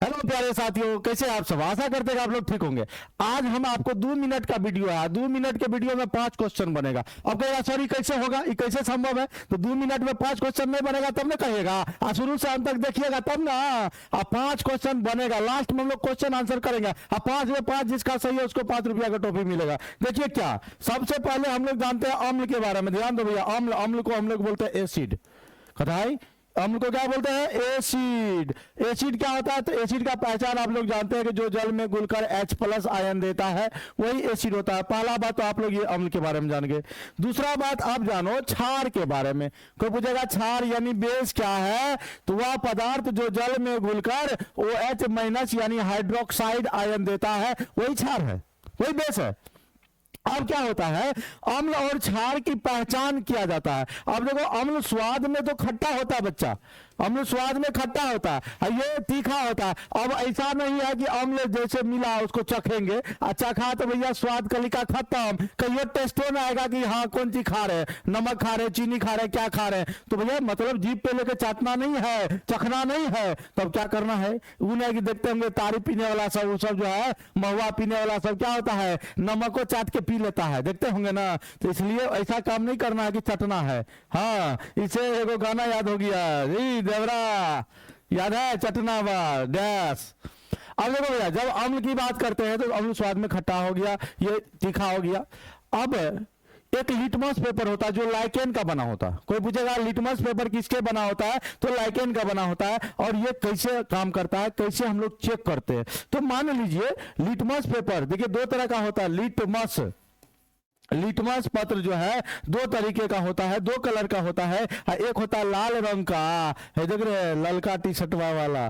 Hello प्यारे साथियों, कैसे आप सब। आशा करते हैं कि आप लोग ठीक होंगे। आज हम आपको 2 मिनट का वीडियो है, 2 मिनट के वीडियो में 5 क्वेश्चन बनेगा। अब कहेगा सॉरी कैसे होगा, ये कैसे संभव है। तो 2 मिनट में 5 क्वेश्चन नहीं बनेगा तब ना कहिएगा, शुरू से अंत तक देखिएगा तब ना। अब 5 क्वेश्चन बनेगा, लास्ट में हम लोग क्वेश्चन आंसर करेंगे। अब 5 में 5 जिसका सही है उसको 5 रुपया का टॉफी मिलेगा। देखिए क्या, सबसे पहले हम लोग जानते हैं अम्ल के बारे में। ध्यान दो भैया, अम्ल, अम्ल को हम लोग बोलते हैं एसिड। कथाई अम्ल को क्या बोलते हैं, एसिड। एसिड क्या होता है, तो एसिड का पहचान आप लोग जानते हैं कि जो जल में घुलकर H+ आयन देता है वही एसिड होता है। पहला बात तो आप लोग ये अम्ल के बारे में जान गए। दूसरा बात आप जानो क्षार के बारे में। कोई पूछेगा क्षार यानी बेस क्या है, तो वह पदार्थ जो जल में घुलकर OH- यानी हाइड्रोक्साइड आयन देता है वही क्षार है, वही बेस है। अब क्या होता है, अम्ल और क्षार की पहचान किया जाता है। अब देखो, अम्ल स्वाद में तो खट्टा होता है बच्चा, अम्ल स्वाद में खट्टा होता है, ये तीखा होता है। अब ऐसा नहीं है कि अम्ल जैसे मिला उसको चखेंगे, अच्छा खा तो भैया स्वाद कलिका खत्म, कहिए टेस्टो में आएगा कि हाँ कौन चीज खा रहे, नमक खा रहे, चीनी खा रहे, क्या खा रहे। तो भैया मतलब जीभ पे लेके चाटना नहीं है, चखना नहीं है। तब क्या करना है, उन्हें कि देखते होंगे तारी पीने वाला सब, वो सब जो है महुआ पीने वाला सब क्या होता है, नमक को चाट के पी लेता है, देखते होंगे ना। तो इसलिए ऐसा काम नहीं करना है कि चटना है। हाँ, इसे एगो गाना याद हो गया, देवरा याद है, चटना बा गैस। अब देखो भैया, जब अम्ल की बात करते हैं तो अम्ल स्वाद में खट्टा हो गया, ये तीखा हो गया। अब एक लिटमस पेपर होता है जो लाइकेन का बना होता है। कोई पूछेगा लिटमस पेपर किसके बना होता है, तो लाइकेन का बना होता है। और ये कैसे काम करता है, कैसे हम लोग चेक करते हैं, तो मान लीजिए लिटमस पेपर देखिए 2 तरह का होता है। लिटमस, लिटमस पत्र जो है 2 तरीके का होता है, 2 कलर का होता है। एक होता है लाल रंग का, है देख रहे ललका टी शर्टवा वाला।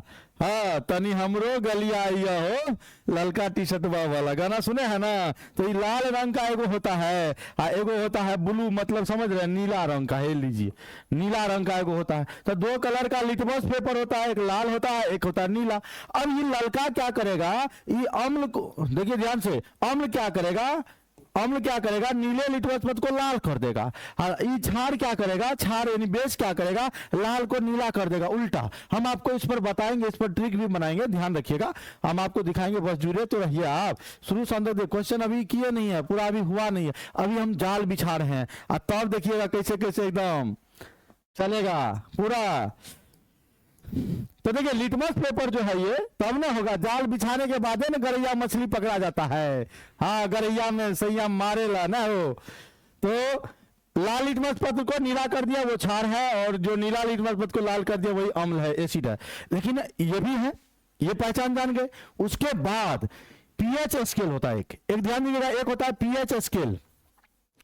हाँ, तनी हमरो गलिया आइया हो, ललका टी शर्टवा वाला गाना सुने हैं ना। तो ये लाल रंग का एगो होता है, एगो होता है ब्लू, मतलब समझ रहे हैं, नीला रंग का है, लीजिए नीला रंग का एगो होता है। तो 2 कलर का लिटमस पेपर होता है, एक लाल होता है, एक होता है नीला। अब ये ललका क्या करेगा, ये अम्ल को देखिए ध्यान से, अम्ल क्या करेगा, अम्ल क्या करेगा, नीले लिटमस पत्र को लाल कर देगा। ये क्षार क्या करेगा, क्षार यानी बेस क्या करेगा, लाल को नीला कर देगा, उल्टा। हम आपको इस पर बताएंगे, इस पर ट्रिक भी बनाएंगे, ध्यान रखिएगा, हम आपको दिखाएंगे, बस जुड़े तो रहिए आप शुरू से अंदर। क्वेश्चन अभी किए नहीं है, पूरा अभी हुआ नहीं है, अभी हम जाल बिछा रहे हैं। तब देखिएगा कैसे कैसे एकदम चलेगा पूरा। तो देखिए लिटमस पेपर जो है ये तब ना होगा, जाल बिछाने के बाद ना गरैया मछली पकड़ा जाता है। हाँ, गरैया में सैया मारेला ना हो। तो लाल लिटमस पत्र को नीला कर दिया, वो क्षार है, और जो नीला लिटमस पत्र को लाल कर दिया वही अम्ल है, एसिड है। लेकिन ये भी है, ये पहचान जान गए। उसके बाद पीएच स्केल होता है, एक ध्यान दीजिएगा, एक होता है पीएच स्केल।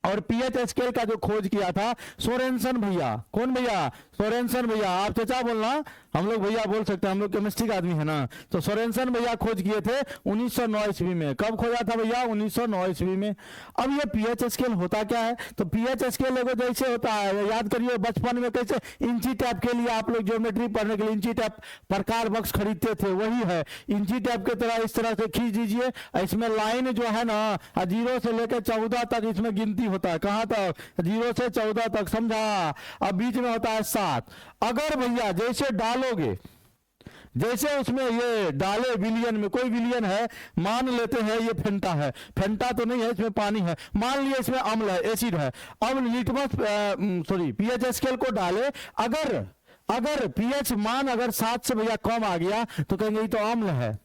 और पीएच स्केल का जो खोज किया था सोरेनसन भैया। कौन भैया, सोरेनसन भैया। आप चाचा बोलना, हम लोग भैया बोल सकते हैं, हम लोग केमिस्ट्री का आदमी है ना। तो सोरेनसन भैया खोज किए थे 1909 ईस्वी में। कब खोजा था भैया, 1909 ईस्वी में। अब ये पीएच स्केल होता क्या है, तो पीएच स्केल एगो जैसे होता है, याद करिए बचपन में कैसे इंची टैप के लिए आप लोग ज्योमेट्री पढ़ने के लिए इंची टैप प्रकार बॉक्स खरीदते थे, वही है। इंची टैप के तरह इस तरह से खींच दीजिए, इसमें लाइन जो है ना 0 से लेकर 14 तक इसमें गिनती होता है। कहां तक, 0 से 14 तक, समझा। अब बीच में होता है 7। अगर भैया जैसे डालोगे, जैसे उसमें ये डाले विलियन में, कोई विलियन है, मान लेते हैं ये फेंटा है, फेंटा तो नहीं है, इसमें पानी है, मान लिया इसमें अम्ल है, एसिड है। अब लिटमस पीएच स्केल को डाले, अगर पीएच मान अगर 7 से भैया कम आ गया तो कहेंगे ये तो अम्ल है।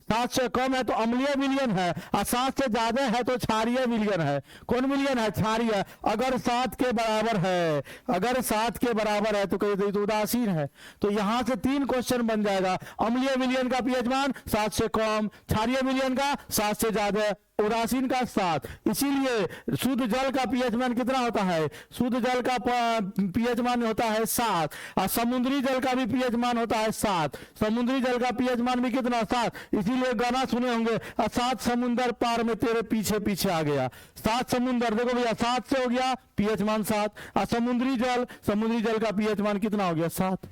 7 से कम है तो अम्लीय विलयन है, और 7 से ज्यादा है तो क्षारीय विलयन है। कौन विलयन है, क्षारीय। अगर 7 के बराबर है, अगर 7 के बराबर है तो कहीं तो उदासीन है। तो यहां से 3 क्वेश्चन बन जाएगा। अम्लीय विलयन का पीएच मान 7 से कम, क्षारीय विलयन का 7 से ज्यादा, उदासीन का 7। इसीलिए शुद्ध जल का पीएच मान कितना होता है, शुद्ध जल का पीएच मान होता है 7, और समुद्री जल का भी पीएच मान होता है 7। समुद्री जल का पीएच मान भी कितना, 7। इसीलिए गाना सुने होंगे, 7 समुंदर पार में तेरे पीछे पीछे आ गया। 7 समुंदर, देखो भैया 7 से हो गया पीएच मान 7, और समुद्री जल का पीएच मान कितना हो गया, 7।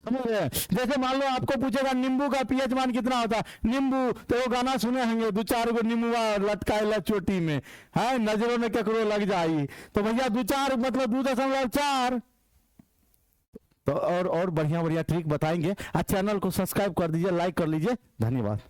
समझ रहे, जैसे मान लो आपको पूछेगा नींबू का पीएच मान कितना होता है, नींबू, तो वो गाना सुने होंगे, 2-4 गो नींबुआ लटकाएला चोटी में, है नजरों में केकरो लग जाई। तो भैया 2-4 मतलब 2.4। तो और बढ़िया बढ़िया ट्रिक बताएंगे। चैनल को सब्सक्राइब कर दीजिए, लाइक कर लीजिए। धन्यवाद।